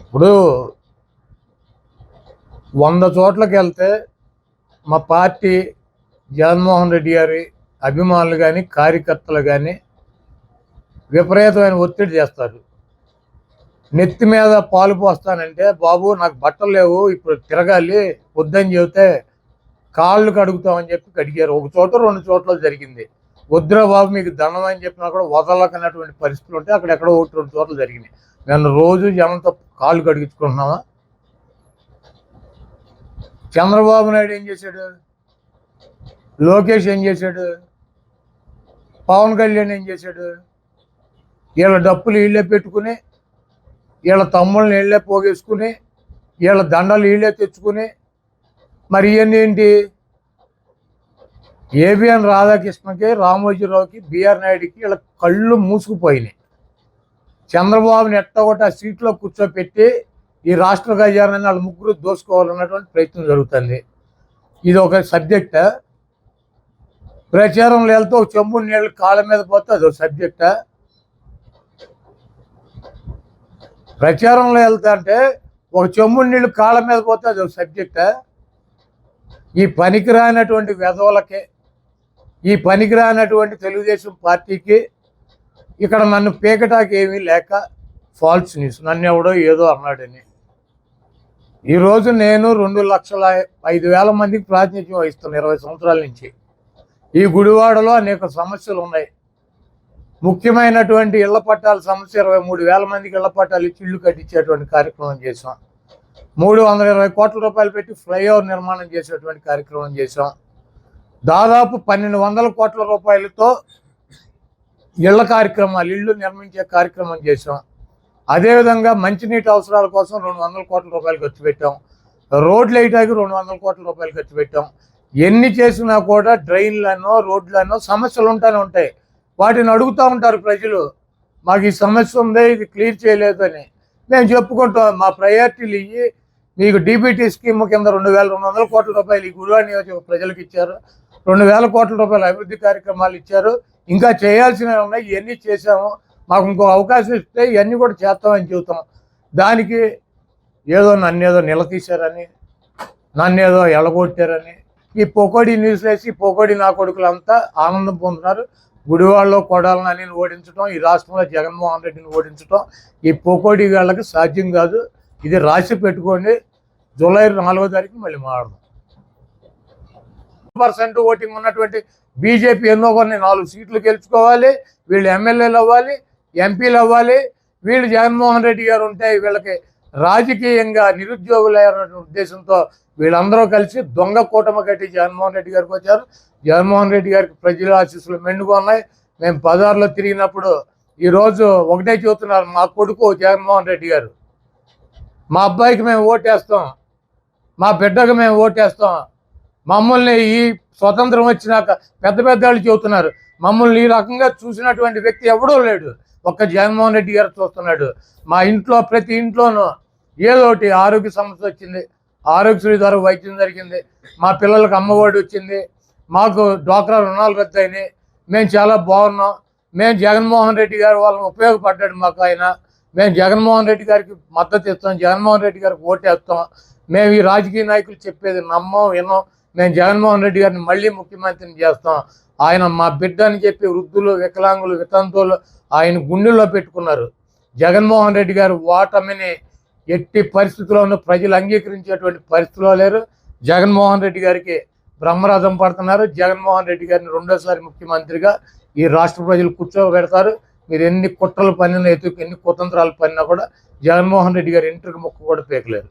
ఇప్పుడు 100 చోట్లకి వెళ్తే మా పార్టీ జగన్మోహన్ రెడ్డి గారి అభిమానులు కానీ కార్యకర్తలు కానీ విపరీతమైన ఒత్తిడి చేస్తారు. నెత్తి మీద పాలు పోస్తానంటే, బాబు నాకు బట్టలు లేవు, ఇప్పుడు తిరగాలి, వద్దని చెబితే కాళ్ళు కడుగుతామని చెప్పి కడిగారు. ఒక చోట 2 చోట్ల జరిగింది. వద్దురా బాబు మీకు దండం అని చెప్పినా కూడా వదలకన్నటువంటి పరిస్థితులు ఉంటే అక్కడెక్కడో 1-2 చోట్ల జరిగినాయి. నేను రోజు జనంతో కాళ్ళు కడిగించుకుంటున్నావా? చంద్రబాబు నాయుడు ఏం చేశాడు? లోకేష్ ఏం చేశాడు? పవన్ కళ్యాణ్ ఏం చేశాడు? వీళ్ళ డప్పులు వీళ్ళే పెట్టుకుని, వీళ్ళ తమ్ముళ్ళని వీళ్ళే పోగేసుకుని, వీళ్ళ దండలు వీళ్ళే తెచ్చుకుని, మరి ఇవన్నీ ఏంటి? ఏబిఎన్ రాధాకృష్ణకి, రామోజీరావుకి, బిఆర్ నాయుడికి వీళ్ళ కళ్ళు మూసుకుపోయినాయి. చంద్రబాబుని ఎట్టగొట్టి ఆ సీట్లో కూర్చోపెట్టి ఈ రాష్ట్ర ఖజానాన్ని వాళ్ళ ముగ్గురు దోసుకోవాలన్నటువంటి ప్రయత్నం జరుగుతుంది. ఇది ఒక సబ్జెక్టా? ప్రచారంలో వెళ్తే ఒక చెంబు నీళ్ళు కాళ్ళ మీద పోతే అదొక సబ్జెక్టా? ప్రచారంలో వెళ్తా అంటే ఒక చెంబు నీళ్ళు కాళ్ళ మీద పోతే అదొక సబ్జెక్టా? ఈ పనికిరానటువంటి వెధవలకి, ఈ పనికిరానటువంటి తెలుగుదేశం పార్టీకి ఇక్కడ నన్ను పీకటాకి ఏమీ లేక ఫాల్స్ న్యూస్, నన్ను ఎవడో ఏదో అన్నాడని. ఈరోజు నేను 2,05,000 మందికి ప్రాతినిధ్యం వహిస్తున్నాను 20 సంవత్సరాల నుంచి. ఈ గుడివాడలో అనేక సమస్యలు ఉన్నాయి. ముఖ్యమైనటువంటి ఇళ్ల పట్టాల సమస్య 23,000 మందికి ఇళ్ల పట్టాలు ఇచ్చి ఇళ్ళు కట్టించేటువంటి కార్యక్రమం చేసాం. 320 కోట్ల రూపాయలు పెట్టి ఫ్లైఓవర్ నిర్మాణం చేసేటువంటి కార్యక్రమం చేసాం. దాదాపు 1,200 కోట్ల రూపాయలతో ఇళ్ల కార్యక్రమాలు, ఇళ్ళు నిర్మించే కార్యక్రమం చేసాం. అదేవిధంగా మంచినీటి అవసరాల కోసం 200 కోట్ల రూపాయలు ఖర్చు పెట్టాం. రోడ్లు వేయడానికి 200 కోట్ల రూపాయలు ఖర్చు పెట్టాం. ఎన్ని చేసినా కూడా డ్రైన్లనో రోడ్లనో సమస్యలు ఉంటాయి. వాటిని అడుగుతూ ఉంటారు ప్రజలు, మాకు ఈ సమస్య ఉంది, ఇది క్లియర్ చేయలేదని. మేము చెప్పుకుంటాం, మా ప్రయారిటీలు ఇవి. మీకు డీబీటీ స్కీమ్ కింద 2,200 కోట్ల రూపాయలు ఈ గుడివాడ నియోజక ప్రజలకు ఇచ్చారు. 2,000 కోట్ల రూపాయల అభివృద్ధి కార్యక్రమాలు ఇచ్చారు. ఇంకా చేయాల్సినవి ఉన్నాయి, ఇవన్నీ చేసాము. మాకు ఇంకో అవకాశం ఇస్తే ఇవన్నీ కూడా చేస్తామని చెబుతాం. దానికి ఏదో నన్నేదో నిలదీశారని, నన్నేదో ఎలగొట్టారని ఈ పొకోడి న్యూస్ వేసి పొకోడి నా కొడుకులంతా ఆనందం పొందుతున్నారు. గుడివాడలో కొడాలని ఓడించడం, ఈ రాష్ట్రంలో జగన్మోహన్ రెడ్డిని ఓడించడం ఈ పొకోడి వాళ్ళకి సాధ్యం కాదు. ఇది రాసి పెట్టుకోండి. జూలై 4వ తారీఖు మళ్ళీ మాట్లాడదాం. 1% ఓటింగ్ ఉన్నటువంటి బీజేపీ ఎన్నో కొన్ని 4 సీట్లు గెలుచుకోవాలి. వీళ్ళు ఎమ్మెల్యేలు అవ్వాలి, ఎంపీలు అవ్వాలి. వీళ్ళు జగన్మోహన్ రెడ్డి గారు ఉంటే వీళ్ళకి రాజకీయంగా నిరుద్యోగులైన ఉద్దేశంతో వీళ్ళందరూ కలిసి దొంగ కూటమి కట్టి జగన్మోహన్ రెడ్డి గారికి వచ్చారు. జగన్మోహన్ రెడ్డి గారికి ప్రజల ఆశీస్సులు మెండుగా ఉన్నాయి. మేము బజార్లో తిరిగినప్పుడు ఈరోజు ఒకటే చెబుతున్నారు, మా కొడుకు జగన్మోహన్ రెడ్డి గారు, మా అబ్బాయికి మేము ఓటేస్తాం, మా బిడ్డకు మేము ఓటేస్తాం. మమ్మల్ని ఈ స్వతంత్రం వచ్చినాక పెద్ద వాళ్ళు చెబుతున్నారు, మమ్మల్ని ఈ రకంగా చూసినటువంటి వ్యక్తి ఎవడూ లేడు, ఒక్క జగన్మోహన్ రెడ్డి గారు చూస్తున్నాడు. మా ఇంట్లో ప్రతి ఇంట్లోనూ ఏదోటి ఆరోగ్య సమస్య వచ్చింది, ఆరోగ్యశ్రీ ద్వారా వైద్యం జరిగింది, మా పిల్లలకు అమ్మఒడి వచ్చింది, మాకు డ్వాక్రా రుణాలు రద్దు అయినాయి. మేము చాలా బాగున్నాం. మేము జగన్మోహన్ రెడ్డి గారు వాళ్ళని ఉపయోగపడ్డాడు మాకు ఆయన. మేము జగన్మోహన్ రెడ్డి గారికి మద్దతు ఇస్తాం, జగన్మోహన్ రెడ్డి గారికి ఓటేస్తాం. మేము ఈ రాజకీయ నాయకులు చెప్పేది నమ్మం, విన్నాం. మేము జగన్మోహన్ రెడ్డి గారిని మళ్ళీ ముఖ్యమంత్రిని చేస్తాం. ఆయన మా బిడ్డ అని చెప్పి వృద్ధులు, వికలాంగులు, వితంతువులు ఆయన గుండెల్లో పెట్టుకున్నారు. జగన్మోహన్ రెడ్డి గారు ఓటమిని ఎట్టి పరిస్థితుల్లోనూ ప్రజలు అంగీకరించేటువంటి పరిస్థితిలో లేరు. జగన్మోహన్ రెడ్డి గారికి బ్రహ్మరథం పడుతున్నారు. జగన్మోహన్ రెడ్డి గారిని 2వ సారి ముఖ్యమంత్రిగా ఈ రాష్ట్ర ప్రజలు కూర్చోబెడతారు. మీరు ఎన్ని కుట్రలు పన్నినా, ఎన్ని కుతంత్రాలు పన్నినా కూడా జగన్మోహన్ రెడ్డి గారి ఇంటికి ముక్క కూడా పీకలేరు.